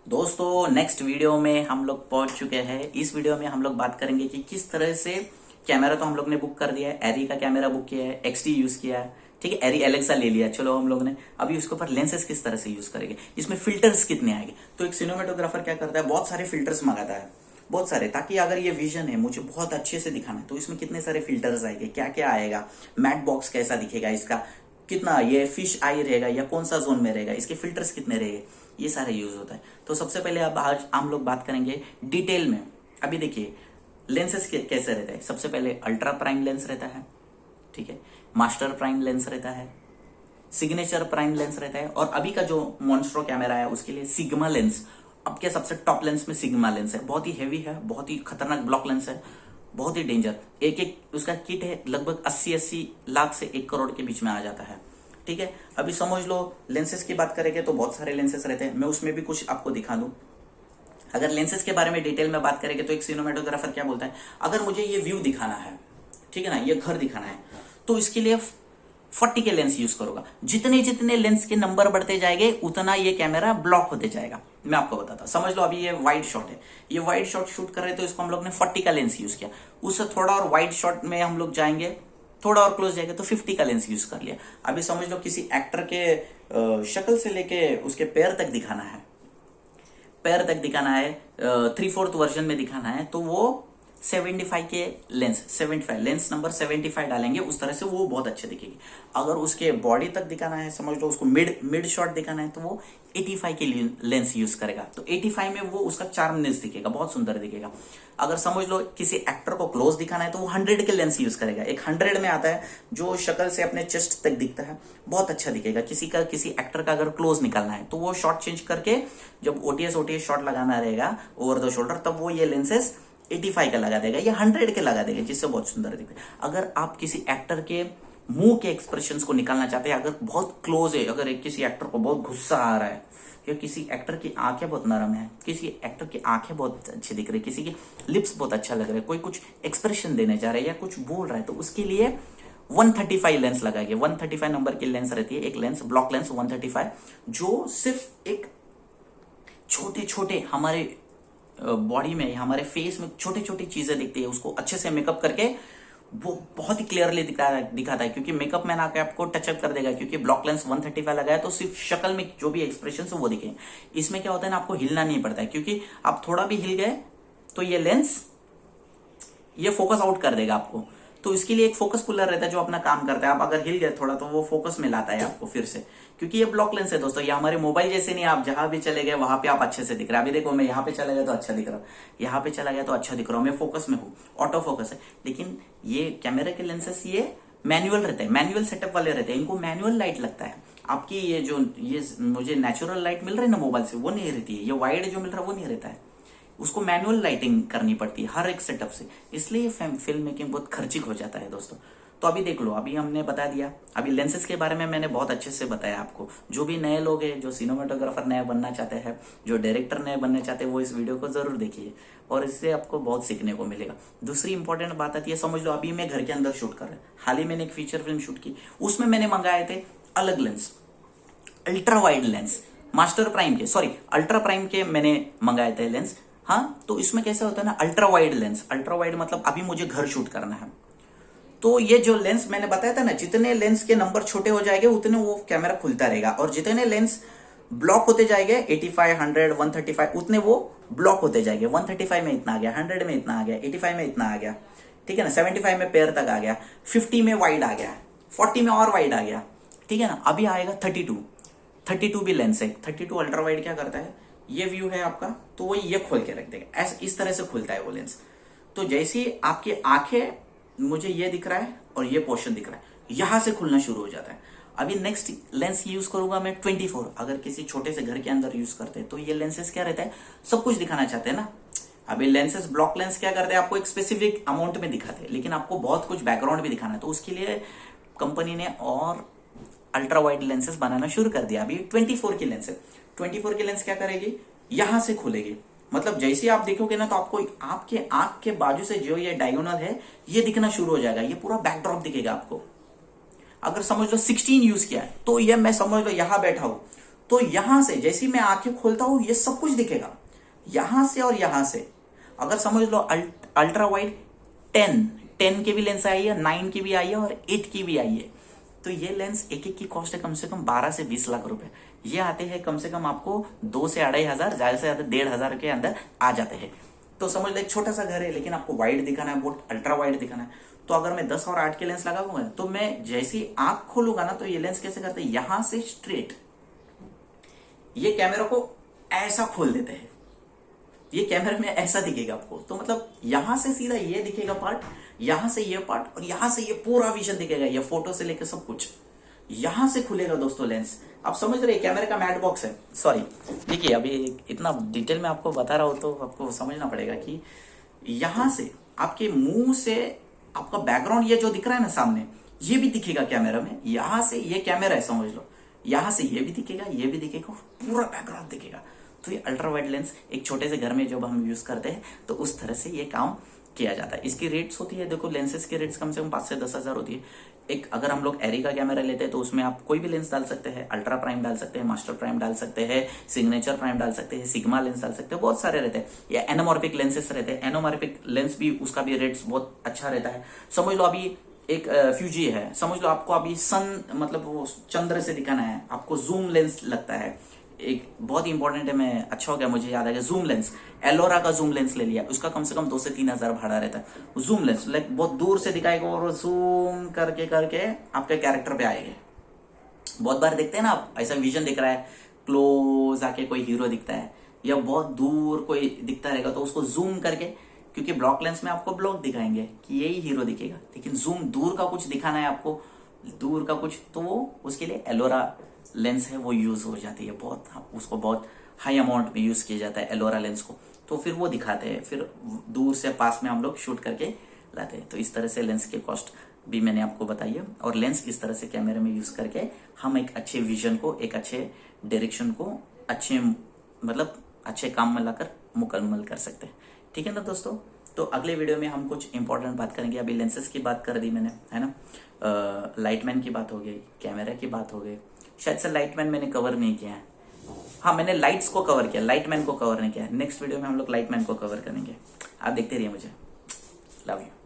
दोस्तों next video में हम लोग पहुंच चुके हैं। इस वीडियो में हम लोग बात करेंगे कि किस तरह से कैमरा तो हम लोग ने बुक कर दिया है, एरी का कैमरा बुक किया है, एक्सटी यूज किया है, ठीक है, एरी एलेक्सा ले लिया, चलो हम लोग ने अभी उसके ऊपर लेंसेज किस तरह से यूज करेंगे, इसमें फिल्टर्स कितने आएंगे। तो एक सिनेमेटोग्राफर क्या करता है, बहुत सारे फिल्टर्स मंगाता है, बहुत सारे, ताकि अगर ये विजन है मुझे बहुत अच्छे से दिखाना है तो इसमें कितने सारे फिल्टर्स आएंगे, क्या क्या आएगा, मैट बॉक्स कैसा दिखेगा इसका, कितना ये फिश आई रहेगा या कौन सा जोन में रहेगा, इसके फिल्टर्स कितने रहेंगे, ये सारे यूज होता है। तो सबसे पहले अब आज हम लोग बात करेंगे डिटेल में। अभी देखिए लेंसेज कैसे रहता है। सबसे पहले अल्ट्रा प्राइम लेंस रहता है, ठीक है, मास्टर प्राइम लेंस रहता है, सिग्नेचर प्राइम लेंस रहता है, और अभी का जो मॉन्स्ट्रो कैमरा है उसके लिए सिग्मा लेंस। अब के सबसे टॉप लेंस में सिग्मा लेंस है, बहुत ही हैवी है, बहुत ही खतरनाक ब्लॉक लेंस है, बहुत ही डेंजर। एक एक उसका किट है लगभग 80 लाख से 1 करोड़ के बीच में आ जाता है, ठीक है। अभी समझ लो लेंसेज की बात करेंगे तो बहुत सारे लेंसेज रहते हैं, मैं उसमें भी कुछ आपको दिखा दूं। अगर लेंसेज के बारे में डिटेल में बात करेंगे तो एक सिनेमेटोग्राफर क्या बोलता है, अगर मुझे ये व्यू दिखाना है, ठीक है ना, ये घर दिखाना है, तो इसके लिए 40 के लेंस यूज करूंगा। जितने जितने लेंस के नंबर बढ़ते जाएंगे उतना ये कैमरा ब्लॉक होते जाएगा। मैं आपको बताता, समझ लो अभी ये वाइड शॉट है, ये वाइड शॉट शूट कर रहे तो इसको हम लोग ने 40 का लेंस यूज किया। उससे थोड़ा और वाइड शॉट में हम लोग जाएंगे, थोड़ा और क्लोज जाएंगे तो 50 का लेंस यूज कर लिया। अभी समझ लो किसी एक्टर के शक्ल से लेके उसके पैर तक दिखाना है, पैर तक दिखाना है, 3/4 वर्जन में दिखाना है, तो वो 75 के लेंस, 75 लेंस नंबर 75 डालेंगे, उस तरह से वो बहुत अच्छे दिखेगी। अगर उसके बॉडी तक दिखाना है, समझ लो उसको मिड मिड शॉट दिखाना है, तो वो 85 के लेंस यूज करेगा। तो 85 में वो उसका चार्मनेस दिखेगा, बहुत सुंदर दिखेगा। अगर समझ लो किसी एक्टर को क्लोज दिखाना है तो वो 100 के लेंस यूज करेगा। एक 100 में आता है जो शक्ल से अपने चेस्ट तक दिखता है, बहुत अच्छा दिखेगा। किसी एक्टर का अगर क्लोज निकालना है तो वो शॉट चेंज करके, जब ओटीएस शॉट लगाना रहेगा ओवर द शोल्डर, तब वो ये लेंसेज 85 का लगा देगा या 100 के लगा देगा, जिससे बहुत सुंदर दिखता है। अगर आप किसी एक्टर के मुंह के एक्सप्रेशंस को निकालना चाहते हैं, अगर बहुत क्लोज है, अगर किसी एक्टर को बहुत गुस्सा आ रहा है, या किसी एक्टर की आंखें बहुत नरम है, किसी एक्टर की आंखें बहुत अच्छी दिख रही है, किसी की लिप्स बहुत अच्छा लग रहा है, कोई कुछ एक्सप्रेशन देने जा रहा है या कुछ बोल रहा है, तो उसके लिए 135 लेंस लगाएंगे। 135 नंबर की लेंस रहती है, एक लेंस ब्लॉक लेंस 135, जो सिर्फ एक छोटे छोटे हमारे बॉडी में, हमारे फेस में छोटी छोटी चीजें दिखती है, उसको अच्छे से मेकअप करके वो बहुत ही क्लियरली दिखाता है, क्योंकि मैकअप मैन आके आपको टचअप कर देगा, क्योंकि ब्लॉक लेंस 135 लगाया तो सिर्फ शक्ल में जो भी एक्सप्रेशन है वो दिखे। इसमें क्या होता है ना, आपको हिलना नहीं पड़ता है, क्योंकि आप थोड़ा भी हिल गए तो ये लेंस ये फोकस आउट कर देगा आपको। तो इसके लिए एक फोकस पुलर रहता है जो अपना काम करता है। आप अगर हिल गए थोड़ा तो वो फोकस में लाता है आपको फिर से, क्योंकि ये ब्लॉक लेंस है दोस्तों। ये हमारे मोबाइल जैसे नहीं, आप जहां भी चले गए वहां पे आप अच्छे से दिख रहा है। अभी देखो मैं यहाँ पे चला गया तो अच्छा दिख रहा हूँ, यहाँ पे चला गया तो अच्छा दिख रहा हूँ, मैं फोकस में हूँ, ऑटो फोकस है। लेकिन ये कैमरे के लेंसेस ये मैनुअल रहते हैं, मैनुअल सेटअप वाले रहते हैं, इनको मैनुअल लाइट लगता है। आपकी ये मुझे नेचुरल लाइट मिल रही है ना मोबाइल से, वो नहीं रहती है, ये वाइड जो मिल रहा है वो नहीं रहता है, उसको मैनुअल लाइटिंग करनी पड़ती है हर एक सेटअप से, इसलिए फिल्म मेकिंग बहुत खर्चिक हो जाता है दोस्तों। तो अभी देख लो, अभी हमने बता दिया, अभी लेंसेज के बारे में मैंने बहुत अच्छे से बताया आपको। जो भी नए लोग हैं, जो सिनेमाटोग्राफर नया बनना चाहते हैं, जो डायरेक्टर नए बनना चाहते हैं, वो इस वीडियो को जरूर देखिए और इससे आपको बहुत सीखने को मिलेगा। दूसरी इंपॉर्टेंट बात आती है, समझ लो अभी मैं घर के अंदर शूट कर रहा हूँ, हाल ही मैंने एक फीचर फिल्म शूट की, उसमें मैंने मंगाए थे अलग lens, ultra wide lens, master prime के, सॉरी अल्ट्रा प्राइम के मैंने मंगाए थे लेंस। हाँ, तो इसमें कैसा होता है ना, ultra wide lens, ultra wide मतलब अभी मुझे घर शूट करना है, तो ये जो लेंस मैंने बताया था ना, जितने लेंस के नंबर छोटे हो जाएंगे उतने वो कैमरा खुलता रहेगा, और जितने लेंस ब्लॉक होते जाएंगे 85, 100, 135, उतने वो ब्लॉक होते जाएंगे। 135 में इतना आ गया, 100 में इतना आ गया, 85 में इतना आ गया, ठीक है ना, 75 में पैर तक आ गया, 50 में वाइड आ गया, 40 में और वाइड आ गया, ठीक है ना। अभी आएगा 32 भी लेंस है। 32 अल्ट्रा वाइड क्या करता है, ये व्यू है आपका, तो वो ये खोल के रख देगा, ऐसे इस तरह से खुलता है वो लेंस। तो जैसे ही आपकी आंखें, मुझे ये दिख रहा है और ये पोर्शन दिख रहा है, यहां से खुलना शुरू हो जाता है। अभी नेक्स्ट लेंस यूज करूंगा मैं 24। अगर किसी छोटे से घर के अंदर यूज करते हैं तो ये लेंसेस क्या रहता है, सब कुछ दिखाना चाहते हैं ना। अभी लेंसेस ब्लॉक लेंस क्या करते हैं, आपको एक स्पेसिफिक अमाउंट में दिखाते हैं, लेकिन आपको बहुत कुछ बैकग्राउंड भी दिखाना है, तो उसके लिए कंपनी ने और अल्ट्रा वाइड लेंसेस बनाना शुरू कर दिया। अभी 24 की लेंस है, 24 की लेंस क्या करेगी, यहां से खुलेगी, मतलब जैसे आप देखोगे ना तो आपको आपके आंख के बाजू से जो ये डायगोनल है ये दिखना शुरू हो जाएगा, ये पूरा बैकड्रॉप दिखेगा आपको। अगर समझ लो 16 यूज किया है तो ये मैं समझ लो यहां बैठा हूं तो यहां से जैसे ही मैं आंखें खोलता हूं ये सब कुछ दिखेगा, यहां से और यहां से। अगर समझ लो अल्ट्रा वाइड 10 की भी लेंस आई है, 9 की भी आई है और 8 की भी आई है। तो ये लेंस एक एक की कॉस्ट है कम से कम 12 से 20 लाख रुपए। ये आते हैं कम से कम आपको 2 से 2,500, ज्यादा से ज्यादा 1,500 के अंदर आ जाते हैं। तो समझ लो एक छोटा सा घर है लेकिन आपको वाइड दिखाना है, बहुत अल्ट्रा वाइड दिखाना है। तो अगर मैं 10 और 8 के लेंस लगाऊंगा तो मैं जैसे ही आंख खोलूंगा ना, तो ये लेंस कैसे करते हैं, यहां से स्ट्रेट ये कैमरा को ऐसा खोल देते हैं। ये कैमरे में ऐसा दिखेगा आपको। तो मतलब यहां से सीधा ये दिखेगा पार्ट, यहां से ये पार्ट, और यहां से ये पूरा विजन दिखेगा, ये फोटो से लेकर सब कुछ यहां से खुलेगा दोस्तों लेंस। आप समझ रहे हैं कैमरे का मैट बॉक्स है। सॉरी, देखिए अभी इतना डिटेल में आपको बता रहा हूं तो आपको समझना पड़ेगा कि यहां से आपके मुंह से आपका बैकग्राउंड ये जो दिख रहा है ना सामने, ये भी दिखेगा कैमरा में। यहां से ये कैमरा है समझ लो, यहां से ये भी दिखेगा, ये भी दिखेगा, पूरा बैकग्राउंड दिखेगा। तो ये अल्ट्रा वाइड लेंस एक छोटे से घर में जब हम यूज करते हैं तो उस तरह से ये काम किया जाता है। इसकी रेट्स होती है, देखो लेंसेज की रेट्स कम से कम 5 से 10,000 होती है। एक अगर हम लोग एरी का कैमरा लेते हैं तो उसमें आप कोई भी लेंस डाल सकते हैं, अल्ट्रा प्राइम डाल सकते हैं, मास्टर प्राइम डाल सकते हैं, सिग्नेचर प्राइम डाल सकते हैं, सिग्मा लेंस डाल सकते हैं, बहुत सारे रहते हैं। या एनोमॉर्फिक लेंसेस रहते हैं, एनोमॉर्फिक लेंस भी उसका भी रेट्स बहुत अच्छा रहता है। समझ लो अभी एक फ्यूजी है, समझ लो आपको अभी सन मतलब वो चंद्र से दिखाना है, आपको जूम लेंस लगता है। एक बहुत इंपॉर्टेंट है, मैं अच्छा हो गया मुझे याद आ गया, जूम लेंस। एलोरा का जूम लेंस ले लिया, उसका कम से कम 2 से 3,000 भाड़ा रहता है। जूम लेंस लाइक बहुत दूर से दिखाएगा और जूम करके करके आपके कैरेक्टर पे आएगा। बहुत बार देखते हैं ना आप, ऐसा विजन दिख रहा है, क्लोज आके कोई हीरो दिखता है या बहुत दूर कोई दिखता रहेगा तो उसको जूम करके, क्योंकि ब्लॉक लेंस में आपको ब्लॉक दिखाएंगे कि यही हीरो दिखेगा, लेकिन जूम दूर का कुछ दिखाना है आपको, दूर का कुछ, तो वो उसके लिए एलोरा लेंस है वो यूज हो जाती है। बहुत उसको बहुत हाई अमाउंट में यूज किया जाता है एलोरा लेंस को। तो फिर वो दिखाते हैं, फिर दूर से पास में हम लोग शूट करके लाते हैं। तो इस तरह से लेंस की कॉस्ट भी मैंने आपको बताई है, और लेंस किस तरह से कैमरे में यूज करके हम एक अच्छे विजन को, एक अच्छे डायरेक्शन को अच्छे मतलब अच्छे काम में लाकर मुकम्मल कर सकते हैं। ठीक है ना दोस्तों। तो अगले वीडियो में हम कुछ इंपॉर्टेंट बात करेंगे। अभी लेंसेज की बात कर दी मैंने, है ना, लाइटमैन की बात हो गई, कैमरा की बात हो गई, शायद से लाइटमैन मैंने कवर नहीं किया है। हाँ, मैंने लाइट्स को कवर किया, लाइटमैन को कवर नहीं किया। नेक्स्ट वीडियो में हम लोग लाइटमैन को कवर करेंगे। आप देखते रहिए मुझे। Love you.